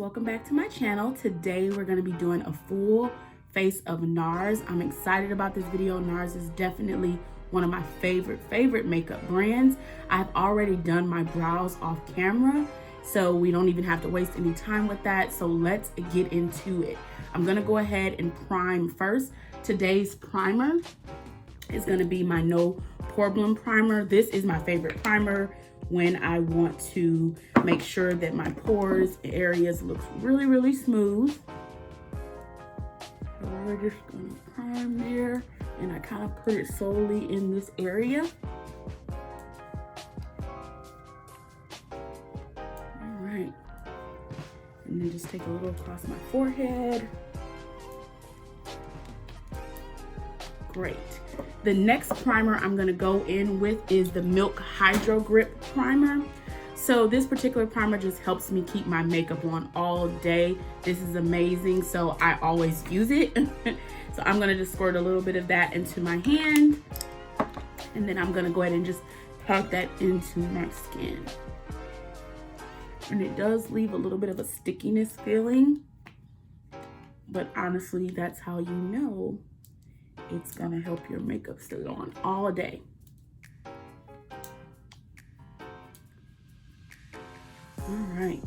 welcome back to my channel. Today we're going to be doing a full face of Nars. I'm excited about this video. Nars is definitely one of my favorite makeup brands. I've already done my brows off camera, so we don't even have to waste any time with that. So let's get into it. I'm going to go ahead and prime first. Today's primer is going to be my No Problem primer. This is my favorite primer when I want to make sure that my pores areas look really smooth. So we're just gonna prime there, and I kind of put it solely in this area. All right, and then just take a little across my forehead. Great. The next primer I'm going to go in with is the Milk Hydro Grip Primer. So this particular primer just helps me keep my makeup on all day. This is amazing, so I always use it. So I'm going to just squirt a little bit of that into my hand, and then I'm going to go ahead and just pat that into my skin. And it does leave a little bit of a stickiness feeling, but honestly, that's how you know it's gonna help your makeup stay on all day. All right.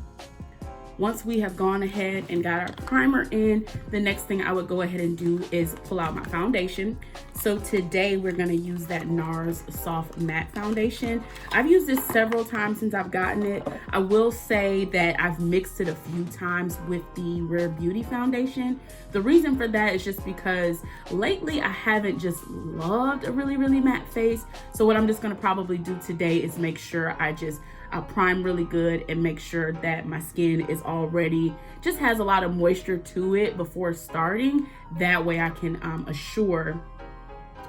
Once we have gone ahead and got our primer in, the next thing I would go ahead and do is pull out my foundation. So today we're gonna use that Nars Soft Matte Foundation. I've used this several times since I've gotten it. I will say that I've mixed it a few times with the Rare Beauty foundation. The reason for that is just because lately I haven't just loved a really matte face. So what I'm just gonna probably do today is make sure I'll prime really good and make sure that my skin is already, just has a lot of moisture to it before starting. That way I can assure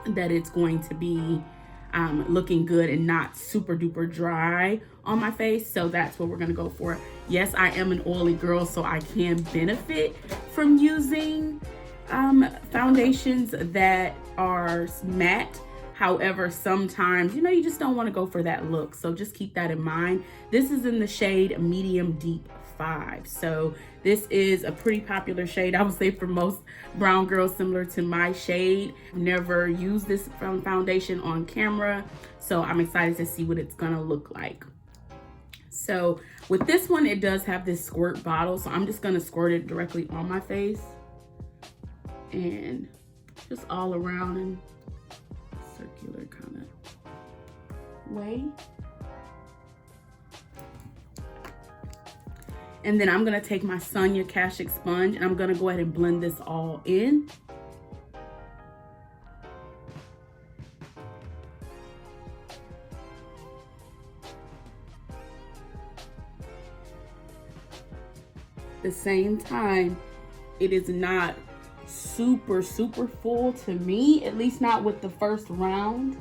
that it's going to be looking good and not super duper dry on my face. So that's what we're gonna go for. Yes, I am an oily girl, so I can benefit from using foundations that are matte. However, sometimes, you know, you just don't want to go for that look. So just keep that in mind. This is in the shade Medium Deep 5. So this is a pretty popular shade, I would say, for most brown girls, similar to my shade. Never used this foundation on camera, so I'm excited to see what it's gonna look like. So with this one, it does have this squirt bottle. So I'm just gonna squirt it directly on my face and just all around in circular kind of way. And then I'm gonna take my Sonia Kashuk sponge and I'm gonna go ahead and blend this all in. At the same time, it is not super full to me, at least not with the first round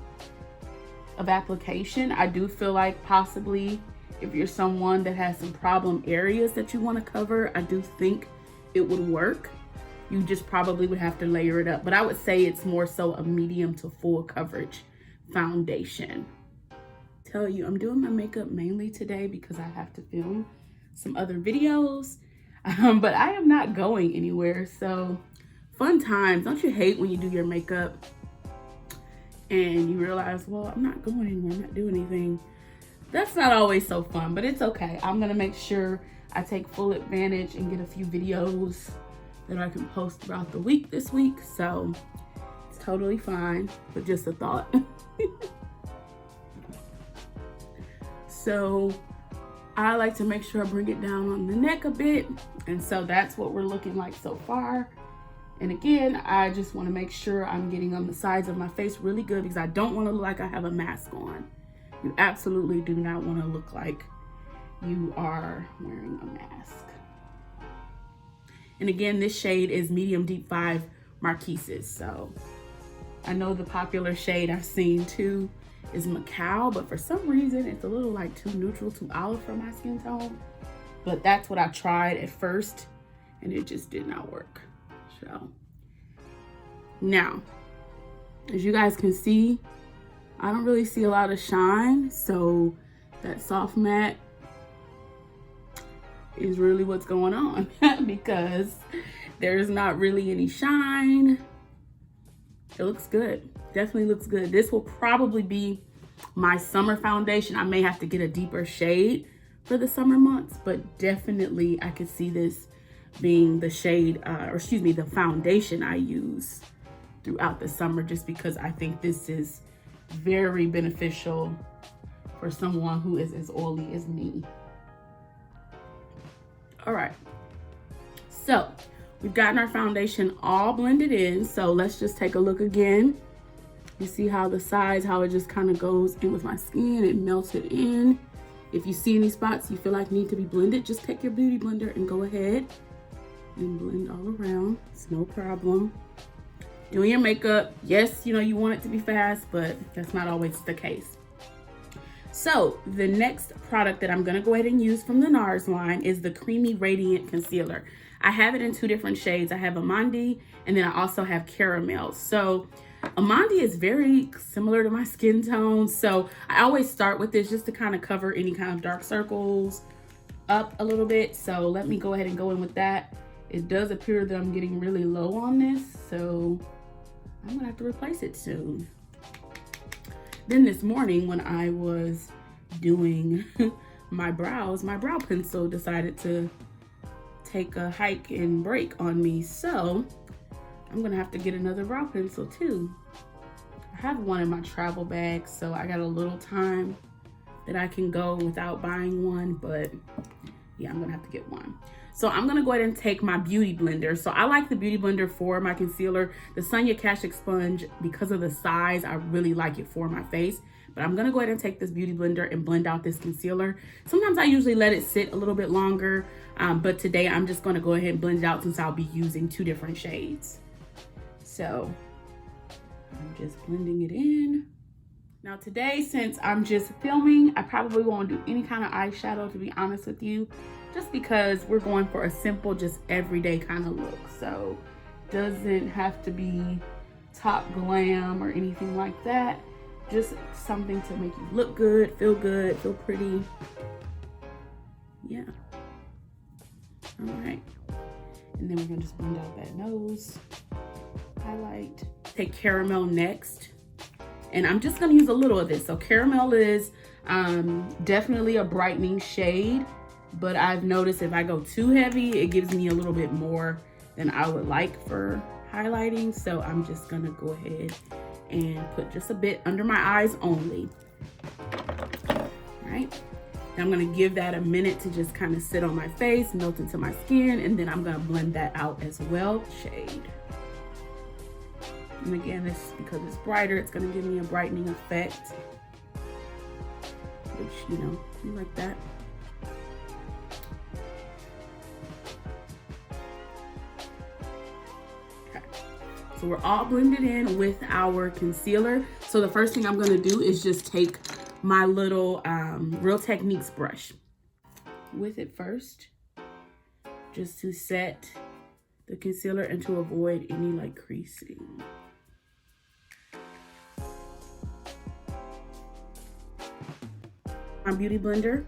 of application. I do feel like possibly if you're someone that has some problem areas that you want to cover, I do think it would work. You just probably would have to layer it up, but I would say it's more so a medium to full coverage foundation. Tell you, I'm doing my makeup mainly today because I have to film some other videos, but I am not going anywhere. So fun times. Don't you hate when you do your makeup and you realize, well, I'm not going anywhere, I'm not doing anything? That's not always so fun, but it's okay. I'm gonna make sure I take full advantage and get a few videos that I can post throughout the week this week. So it's totally fine, but just a thought. So I like to make sure I bring it down on the neck a bit. And so that's what we're looking like so far. And again, I just want to make sure I'm getting on the sides of my face really good because I don't want to look like I have a mask on. You absolutely do not want to look like you are wearing a mask. And again, this shade is Medium Deep 5 Marquises. So I know the popular shade I've seen too is Macao, but for some reason it's a little like too neutral, too olive for my skin tone. But that's what I tried at first and it just did not work. So now, as you guys can see, I don't really see a lot of shine, so that soft matte is really what's going on because there's not really any shine. It looks good. Definitely looks good. This will probably be my summer foundation. I may have to get a deeper shade for the summer months, but definitely I could see this being the shade, the foundation I use throughout the summer, just because I think this is very beneficial for someone who is as oily as me. All right, so we've gotten our foundation all blended in. So let's just take a look again. You see how the sides, how it just kind of goes in with my skin, it melted in. If you see any spots you feel like need to be blended, just take your beauty blender and go ahead and blend all around. It's no problem. Doing your makeup, yes, you know, you want it to be fast, but that's not always the case. So the next product that I'm gonna go ahead and use from the Nars line is the Creamy Radiant Concealer. I have it in 2 different shades. I have Amande, and then I also have Caramel. So Amande is very similar to my skin tone, so I always start with this just to kind of cover any kind of dark circles up a little bit. So let me go ahead and go in with that. It does appear that I'm getting really low on this, so I'm gonna have to replace it soon. Then this morning when I was doing my brows, my brow pencil decided to take a hike and break on me, so I'm gonna have to get another brow pencil too. I have one in my travel bag, so I got a little time that I can go without buying one, but yeah, I'm gonna have to get one. So I'm gonna go ahead and take my beauty blender. So I like the beauty blender for my concealer. The Sonia Kashuk sponge, because of the size, I really like it for my face. But I'm gonna go ahead and take this beauty blender and blend out this concealer. Sometimes I usually let it sit a little bit longer, but today I'm just gonna go ahead and blend it out since I'll be using 2 different shades. So I'm just blending it in. Now today, since I'm just filming, I probably won't do any kind of eyeshadow, to be honest with you, just because we're going for a simple, just everyday kind of look. So doesn't have to be top glam or anything like that. Just something to make you look good, feel pretty. Yeah. All right. And then we're gonna just blend out that nose. Highlight. Take Caramel next. And I'm just gonna use a little of this. So Caramel is definitely a brightening shade, but I've noticed if I go too heavy, it gives me a little bit more than I would like for highlighting. So I'm just gonna go ahead and put just a bit under my eyes only. All right. And I'm gonna give that a minute to just kind of sit on my face, melt into my skin, and then I'm gonna blend that out as well. Shade. And again, this because it's brighter, it's gonna give me a brightening effect, which, you know, you like that. Okay. So we're all blended in with our concealer. So the first thing I'm gonna do is just take my little Real Techniques brush with it first, just to set the concealer and to avoid any like creasing. My beauty blender,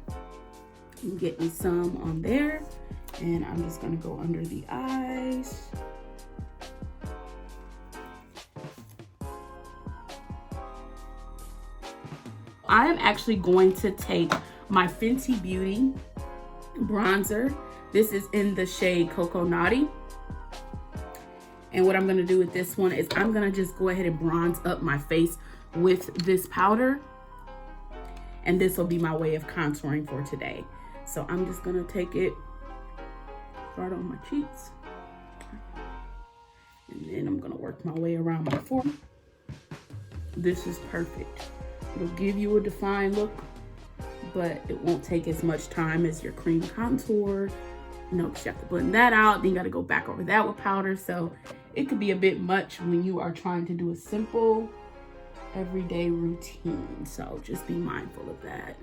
I'm getting some on there, and I'm just gonna go under the eyes. I am actually going to take my Fenty Beauty bronzer. This is in the shade Cocoa Naughty. And what I'm gonna do with this one is I'm gonna just go ahead and bronze up my face with this powder. And this will be my way of contouring for today. So I'm just gonna take it, start on my cheeks. And then I'm gonna work my way around my forehead. This is perfect. It'll give you a defined look, but it won't take as much time as your cream contour. You know, 'cause you have to blend that out, then you gotta go back over that with powder. So it could be a bit much when you are trying to do a simple, everyday routine. So just be mindful of that.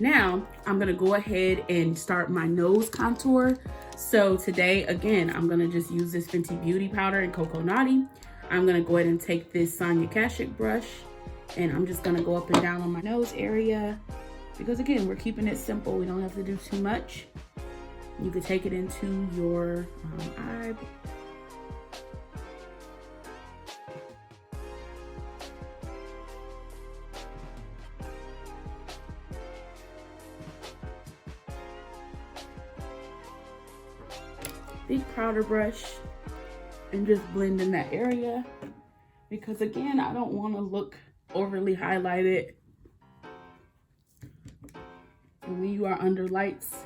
Now, I'm gonna go ahead and start my nose contour. So today, again, I'm gonna just use this Fenty Beauty powder in Cocoa Naughty. I'm gonna go ahead and take this Sonia Kashuk brush, and I'm just gonna go up and down on my nose area. Because again, we're keeping it simple. We don't have to do too much. You could take it into your eye. Big powder brush and just blend in that area. Because again, I don't want to look overly highlighted. And when you are under lights,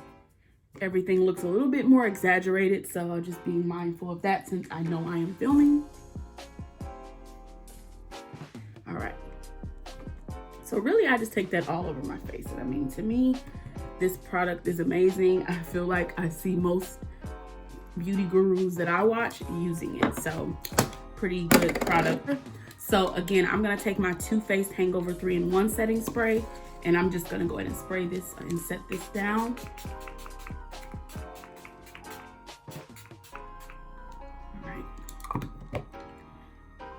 everything looks a little bit more exaggerated, so I'll just be mindful of that since I know I am filming. All right. So really, I just take that all over my face. And I mean, to me, this product is amazing. I feel like I see most beauty gurus that I watch using it. So pretty good product. So again, I'm gonna take my Too Faced Hangover 3-in-1 setting spray, and I'm just gonna go ahead and spray this and set this down.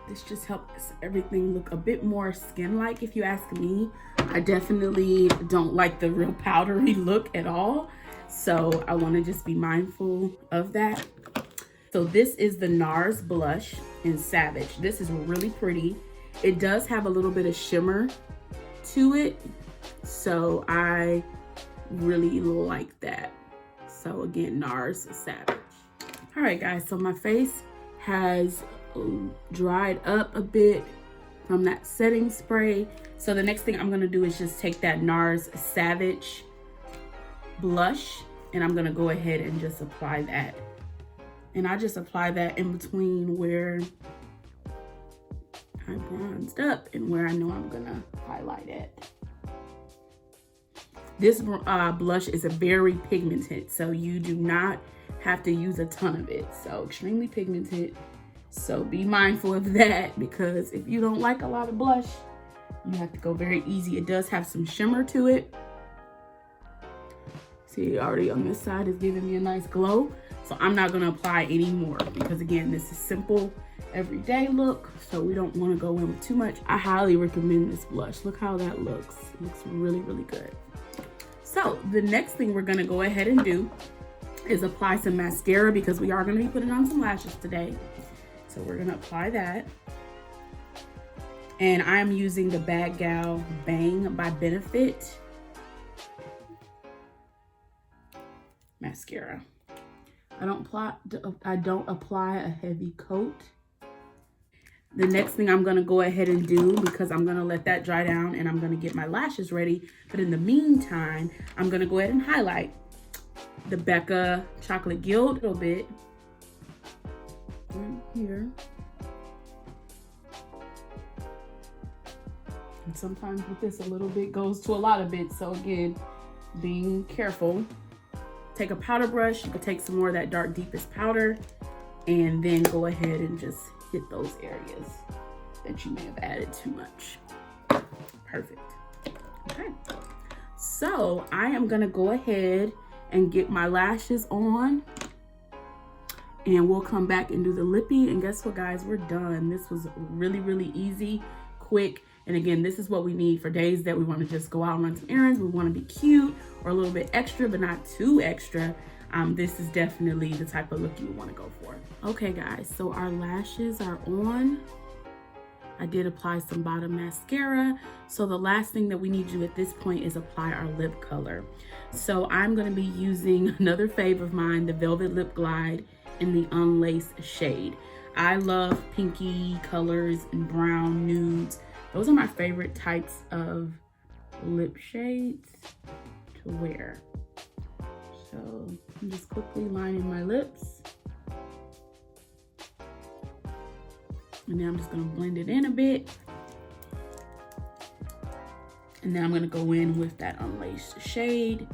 This just helps everything look a bit more skin-like, if you ask me. I definitely don't like the real powdery look at all. So I want to just be mindful of that. So this is the Nars blush in Savage. This is really pretty. It does have a little bit of shimmer to it. So I really like that. So again, Nars Savage. All right, guys, so my face has dried up a bit from that setting spray. So the next thing I'm gonna do is just take that Nars Savage blush, and I'm gonna go ahead and just apply that. And I just apply that in between where I bronzed up and where I know I'm gonna highlight it. This blush is a very pigmented, so you do not have to use a ton of it. So extremely pigmented. So be mindful of that, because if you don't like a lot of blush, you have to go very easy. It does have some shimmer to it. See, already on this side is giving me a nice glow. So I'm not gonna apply any more because again, this is simple everyday look. So we don't wanna go in with too much. I highly recommend this blush. Look how that looks. It looks really, really good. So the next thing we're gonna go ahead and do is apply some mascara, because we are gonna be putting on some lashes today. So we're gonna apply that. And I'm using the Bad Gal Bang by Benefit mascara. I don't apply a heavy coat. The next thing I'm gonna go ahead and do, because I'm gonna let that dry down and I'm gonna get my lashes ready. But in the meantime, I'm gonna go ahead and highlight the Becca Chocolate Gild a little bit right here. And sometimes with this, a little bit goes to a lot of bits. So again, being careful. Take a powder brush. You could take some more of that dark deepest powder and then go ahead and just hit those areas that you may have added too much. Perfect. Okay. So I am gonna go ahead and get my lashes on, and we'll come back and do the lippy. And guess what, guys? We're done. This was really, really easy, quick. And again, this is what we need for days that we want to just go out and run some errands. We want to be cute or a little bit extra, but not too extra. This is definitely the type of look you want to go for. Okay, guys, so our lashes are on. I did apply some bottom mascara. So the last thing that we need to do at this point is apply our lip color. So I'm going to be using another fave of mine, the Velvet Lip Glide in the Unlaced shade. I love pinky colors and brown nudes. Those are my favorite types of lip shades to wear. So I'm just quickly lining my lips. And then I'm just gonna blend it in a bit. And then I'm gonna go in with that Unlaced shade.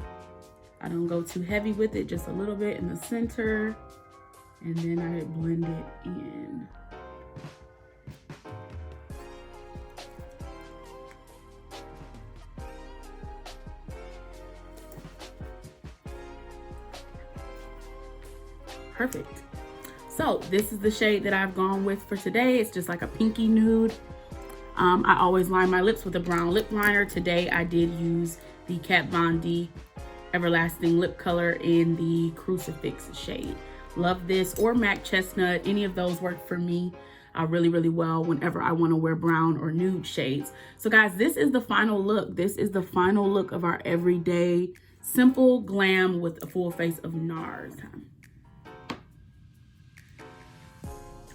I don't go too heavy with it, just a little bit in the center. And then I blend it in. perfect. So this is the shade that I've gone with for today. It's just like a pinky nude. I always line my lips with a brown lip liner. Today I did use the Kat Von D Everlasting Lip Color in the Crucifix shade. Love this, or Mac Chestnut. Any of those work for me really, really well whenever I want to wear brown or nude shades. So guys, this is the final look. This is the final look of our everyday simple glam with a full face of Nars.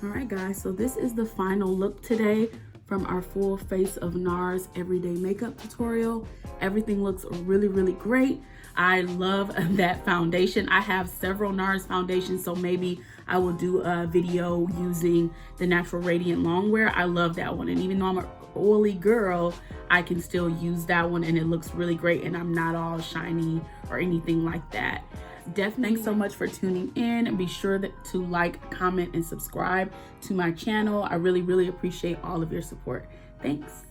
All right guys, so this is the final look today from our full face of Nars everyday makeup tutorial. Everything looks really, really great. I love that foundation. I have several Nars foundations, so maybe I will do a video using the Natural Radiant Longwear. I love that one, and even though I'm an oily girl, I can still use that one, and it looks really great, and I'm not all shiny or anything like that. Definitely, thanks so much for tuning in, and be sure to like, comment, and subscribe to my channel. I really, really appreciate all of your support. Thanks.